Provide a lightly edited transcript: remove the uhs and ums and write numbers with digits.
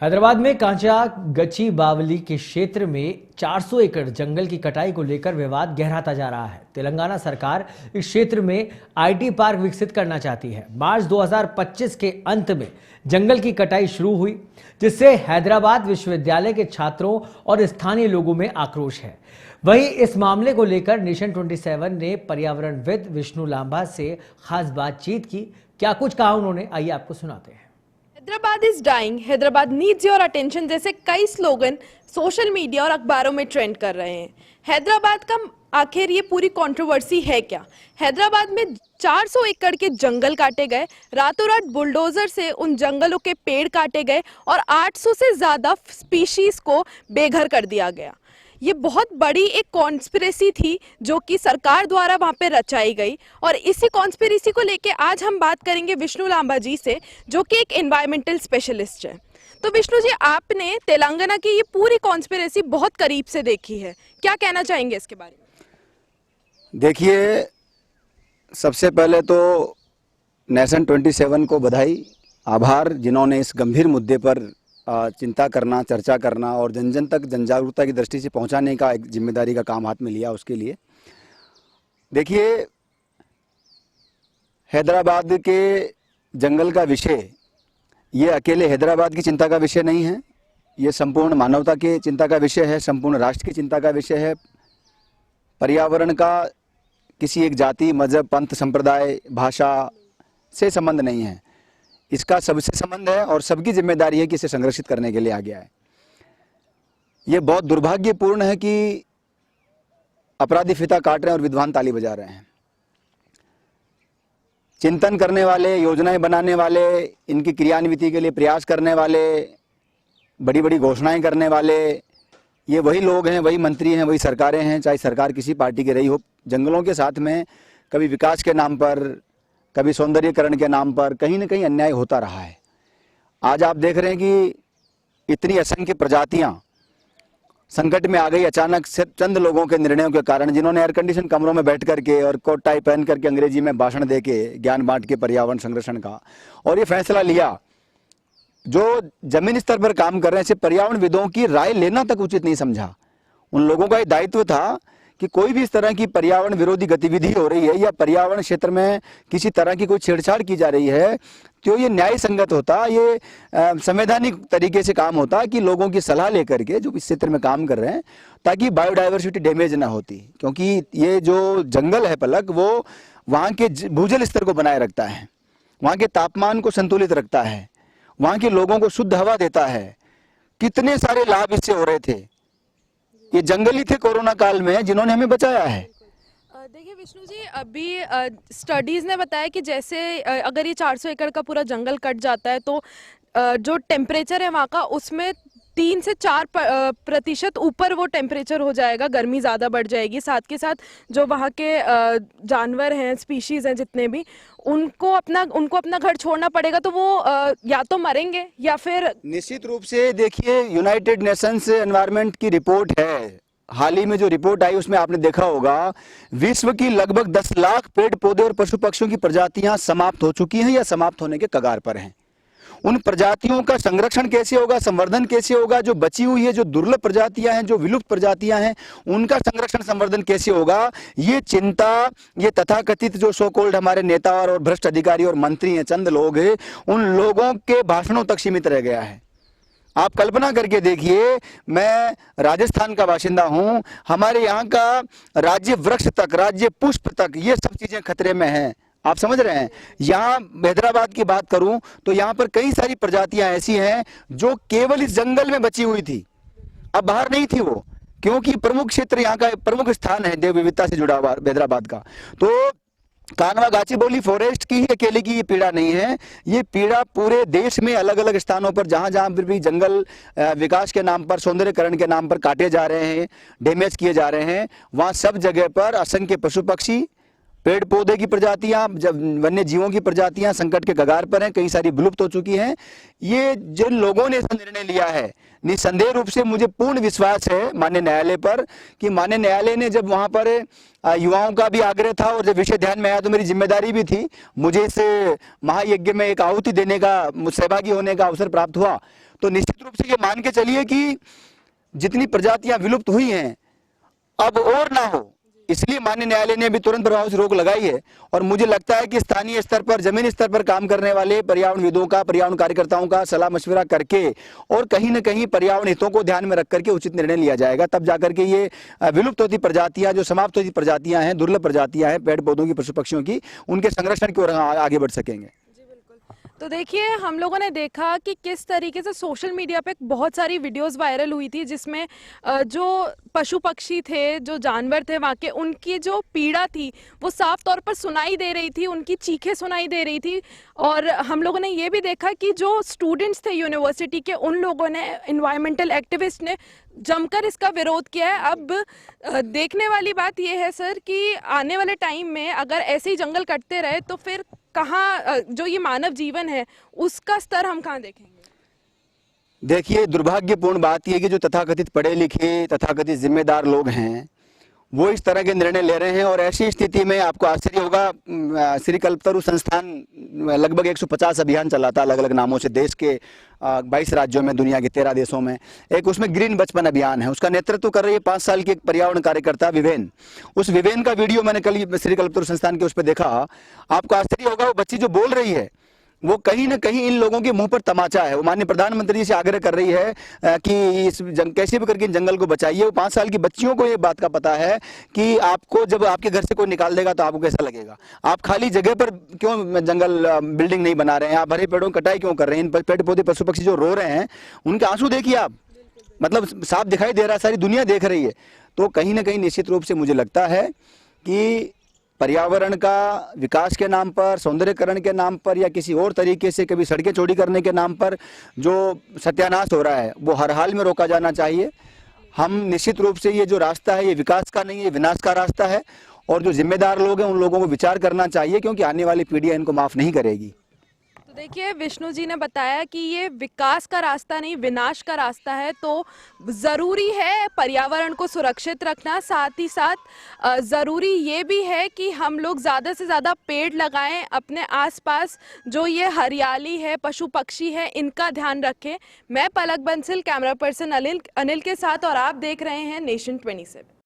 हैदराबाद में कांचा गची बावली के क्षेत्र में 400 एकड़ जंगल की कटाई को लेकर विवाद गहराता जा रहा है। तेलंगाना सरकार इस क्षेत्र में आईटी पार्क विकसित करना चाहती है। मार्च 2025 के अंत में जंगल की कटाई शुरू हुई, जिससे हैदराबाद विश्वविद्यालय के छात्रों और स्थानीय लोगों में आक्रोश है। वहीं इस मामले को लेकर नेशन 27 ने पर्यावरणविद विष्णु लांबा से खास बातचीत की। क्या कुछ कहा उन्होंने, आइए आपको सुनाते हैं। Hyderabad is dying, Hyderabad needs your attention जैसे कई स्लोगन सोशल मीडिया और अखबारों में ट्रेंड कर रहे हैं। हैदराबाद का आखिर ये पूरी कंट्रोवर्सी है क्या? हैदराबाद में 400 एकड़ के जंगल काटे गए, रातों रात बुलडोजर से उन जंगलों के पेड़ काटे गए और 800 से ज्यादा स्पीशीज को बेघर कर दिया गया। ये बहुत बड़ी एक कॉन्स्पिरेसी थी जो कि सरकार द्वारा वहाँ पे रचाई गई, और इसी कॉन्स्पिरेसी को लेके आज हम बात करेंगे विष्णु लांबा जी से, जो कि एक एनवायरमेंटल स्पेशलिस्ट है। तो विष्णु जी, आपने तेलंगाना की ये पूरी कॉन्स्पिरेसी बहुत करीब से देखी है, क्या कहना चाहेंगे इसके बारे में? देखिए, सबसे पहले तो नेशन 27 को बधाई, आभार, जिन्होंने इस गंभीर मुद्दे पर चिंता करना, चर्चा करना और जन जन तक जन जागरूकता की दृष्टि से पहुंचाने का एक जिम्मेदारी का काम हाथ में लिया, उसके लिए। देखिए, हैदराबाद के जंगल का विषय ये अकेले हैदराबाद की चिंता का विषय नहीं है, ये संपूर्ण मानवता की चिंता का विषय है, संपूर्ण राष्ट्र की चिंता का विषय है। पर्यावरण का किसी एक जाति, मजहब, पंथ, संप्रदाय, भाषा से संबंध नहीं है, इसका सबसे संबंध है और सबकी जिम्मेदारी है कि इसे संरक्षित करने के लिए आ गया है। ये बहुत दुर्भाग्यपूर्ण है कि अपराधी फीता काट रहे हैं और विद्वान ताली बजा रहे हैं। चिंतन करने वाले, योजनाएं बनाने वाले, इनकी क्रियान्विति के लिए प्रयास करने वाले, बड़ी बड़ी घोषणाएं करने वाले, ये वही लोग हैं, वही मंत्री हैं, वही सरकारें हैं, चाहे सरकार किसी पार्टी की रही हो। जंगलों के साथ में कभी विकास के नाम पर, कभी सौंदर्यीकरण के नाम पर कहीं न कहीं अन्याय होता रहा है। आज आप देख रहे हैं कि इतनी असंख्य प्रजातियां संकट में आ गई अचानक से चंद लोगों के निर्णयों के कारण, जिन्होंने एयर कंडीशन कमरों में बैठ करके और कोट टाई पहन करके अंग्रेजी में भाषण देके ज्ञान बांट के पर्यावरण संरक्षण का और ये फैसला लिया। जो जमीन स्तर पर काम कर रहे हैं, सिर्फ पर्यावरणविदों की राय लेना तक उचित नहीं समझा। उन लोगों का ये दायित्व था कि कोई भी इस तरह की पर्यावरण विरोधी गतिविधि हो रही है या पर्यावरण क्षेत्र में किसी तरह की कोई छेड़छाड़ की जा रही है, तो ये न्याय संगत होता, ये संवैधानिक तरीके से काम होता कि लोगों की सलाह लेकर के जो इस क्षेत्र में काम कर रहे हैं, ताकि बायोडाइवर्सिटी डैमेज ना होती। क्योंकि ये जो जंगल है पलक, वो वहाँ के भूजल स्तर को बनाए रखता है, वहाँ के तापमान को संतुलित रखता है, वहाँ के लोगों को शुद्ध हवा देता है। कितने सारे लाभ इससे हो रहे थे। ये जंगल ही थे कोरोना काल में जिन्होंने हमें बचाया है। देखिए विष्णु जी, अभी स्टडीज ने बताया कि जैसे अगर ये 400 एकड़ का पूरा जंगल कट जाता है तो जो टेम्परेचर है वहाँ का, उसमें 3 से 4% ऊपर वो टेम्परेचर हो जाएगा, गर्मी ज़्यादा बढ़ जाएगी। साथ के साथ जो वहाँ के जानवर हैं, स्पीशीज़ हैं जितने भी, उनको अपना घर छोड़ना पड़ेगा, तो वो या तो मरेंगे या फिर निश्चित रूप से। देखिए, यूनाइटेड नेशंस एनवायरनमेंट की रिपोर्ट है, हाल ही में जो रिपोर्ट आई उसमें आपने देखा होगा, विश्व की लगभग 10 लाख पेड़ पौधे और पशु पक्षियों की प्रजातियां समाप्त हो चुकी हैं या समाप्त होने के कगार पर हैं। उन प्रजातियों का संरक्षण कैसे होगा, संवर्धन कैसे होगा? जो बची हुई है, जो दुर्लभ प्रजातियां हैं, जो विलुप्त प्रजातियां हैं, उनका संरक्षण संवर्धन कैसे होगा? ये चिंता, ये तथाकथित जो सो कॉल्ड हमारे नेता और भ्रष्ट अधिकारी और मंत्री हैं, चंद लोग हैं, उन लोगों के भाषणों तक सीमित रह गया है। आप कल्पना करके देखिए, मैं राजस्थान का बाशिंदा हूं, हमारे यहाँ का राज्य वृक्ष तक, राज्य पुष्प तक, ये सब चीजें खतरे में हैं। आप समझ रहे हैं? यहाँ हैदराबाद की बात करूं तो यहाँ पर कई सारी प्रजातियां ऐसी हैं जो केवल इस जंगल में बची हुई थी, अब बाहर नहीं थी वो, क्योंकि प्रमुख क्षेत्र यहाँ का प्रमुख स्थान है जैव विविधता से जुड़ा हुआ हैदराबाद का। तो कानवा गाचीबोली फॉरेस्ट की ही अकेले की ये पीड़ा नहीं है, ये पीड़ा पूरे देश में अलग अलग स्थानों पर जहां जहां पर भी जंगल विकास के नाम पर, सौंदर्यकरण के नाम पर काटे जा रहे हैं, डैमेज किए जा रहे हैं, वहां सब जगह पर असंख्य पशु पक्षी, पेड़ पौधे की प्रजातियां, वन्य जीवों की प्रजातियां संकट के कगार पर हैं, कई सारी विलुप्त हो चुकी हैं। ये जिन लोगों ने ऐसा निर्णय लिया है, निसंदेह रूप से मुझे पूर्ण विश्वास है माननीय न्यायालय पर कि माननीय न्यायालय ने जब वहां पर युवाओं का भी आग्रह था और जब विषय ध्यान में आया तो मेरी जिम्मेदारी भी थी, मुझे इस महायज्ञ में एक आहुति देने का, सहभागी होने का अवसर प्राप्त हुआ, तो निश्चित रूप से ये मान के चलिए कि जितनी प्रजातियां विलुप्त हुई हैं अब और ना हो, इसलिए माननीय न्यायालय ने भी तुरंत प्रभाव से रोक लगाई है। और मुझे लगता है कि स्थानीय स्तर पर, जमीनी स्तर पर काम करने वाले पर्यावरणविदों का, पर्यावरण कार्यकर्ताओं का सलाह मशविरा करके और कहीं न कहीं पर्यावरण हितों को ध्यान में रख करके उचित निर्णय लिया जाएगा, तब जाकर के ये विलुप्त होती प्रजातियां, जो समाप्त होती प्रजातियां हैं, दुर्लभ प्रजातियां हैं पेड़ पौधों की, पशु पक्षियों की, उनके संरक्षण की ओर आगे बढ़ सकेंगे। तो देखिए, हम लोगों ने देखा कि किस तरीके से सोशल मीडिया पे बहुत सारी वीडियोस वायरल हुई थी जिसमें जो पशु पक्षी थे, जो जानवर थे वहाँ के, उनकी जो पीड़ा थी वो साफ तौर पर सुनाई दे रही थी, उनकी चीखें सुनाई दे रही थी। और हम लोगों ने ये भी देखा कि जो स्टूडेंट्स थे यूनिवर्सिटी के, उन लोगों ने, इन्वायरमेंटल एक्टिविस्ट ने जमकर इसका विरोध किया है। अब देखने वाली बात यह है सर कि आने वाले टाइम में अगर ऐसे ही जंगल कटते रहे तो फिर कहाँ जो ये मानव जीवन है उसका स्तर हम कहाँ देखेंगे? देखिए, दुर्भाग्यपूर्ण बात यह है कि जो तथाकथित पढ़े लिखे, तथाकथित जिम्मेदार लोग हैं वो इस तरह के निर्णय ले रहे हैं। और ऐसी स्थिति में आपको आश्चर्य होगा, श्री कल्पतरु संस्थान लगभग 150 अभियान चलाता अलग अलग नामों से देश के 22 राज्यों में, दुनिया के 13 देशों में। एक उसमें ग्रीन बचपन अभियान है, उसका नेतृत्व कर रही है 5 साल की एक पर्यावरण कार्यकर्ता विवेन। उस विवेन का वीडियो मैंने कल श्री कल्पतरु संस्थान के उस पर देखा। आपको आश्चर्य होगा, वो बच्ची जो बोल रही है वो कहीं ना कहीं इन लोगों के मुंह पर तमाचा है। वो माननीय प्रधानमंत्री से आग्रह कर रही है कि इस कैसे भी करके इन जंगल को बचाइए। वो 5 साल की बच्चियों को ये बात का पता है कि आपको जब आपके घर से कोई निकाल देगा तो आपको कैसा लगेगा। आप खाली जगह पर क्यों जंगल बिल्डिंग नहीं बना रहे हैं, आप हरे पेड़ों की कटाई क्यों कर रहे हैं। इन पेड़ पौधे पशु पक्षी जो रो रहे हैं उनके आंसू देखिए आप, मतलब साफ दिखाई दे रहा है, सारी दुनिया देख रही है। तो कहीं ना कहीं निश्चित रूप से मुझे लगता है कि पर्यावरण का विकास के नाम पर, सौंदर्यकरण के नाम पर, या किसी और तरीके से कभी सड़कें चौड़ी करने के नाम पर जो सत्यानाश हो रहा है वो हर हाल में रोका जाना चाहिए। हम निश्चित रूप से ये जो रास्ता है ये विकास का नहीं है, विनाश का रास्ता है। और जो जिम्मेदार लोग हैं उन लोगों को विचार करना चाहिए, क्योंकि आने वाली पीढ़ियां इनको माफ नहीं करेगी। तो देखिए, विष्णु जी ने बताया कि ये विकास का रास्ता नहीं, विनाश का रास्ता है। तो ज़रूरी है पर्यावरण को सुरक्षित रखना, साथ ही साथ ज़रूरी ये भी है कि हम लोग ज़्यादा से ज़्यादा पेड़ लगाएं, अपने आसपास जो ये हरियाली है, पशु पक्षी है, इनका ध्यान रखें। मैं पलक बंसल, कैमरा पर्सन अनिल के साथ, और आप देख रहे हैं नेशन 27।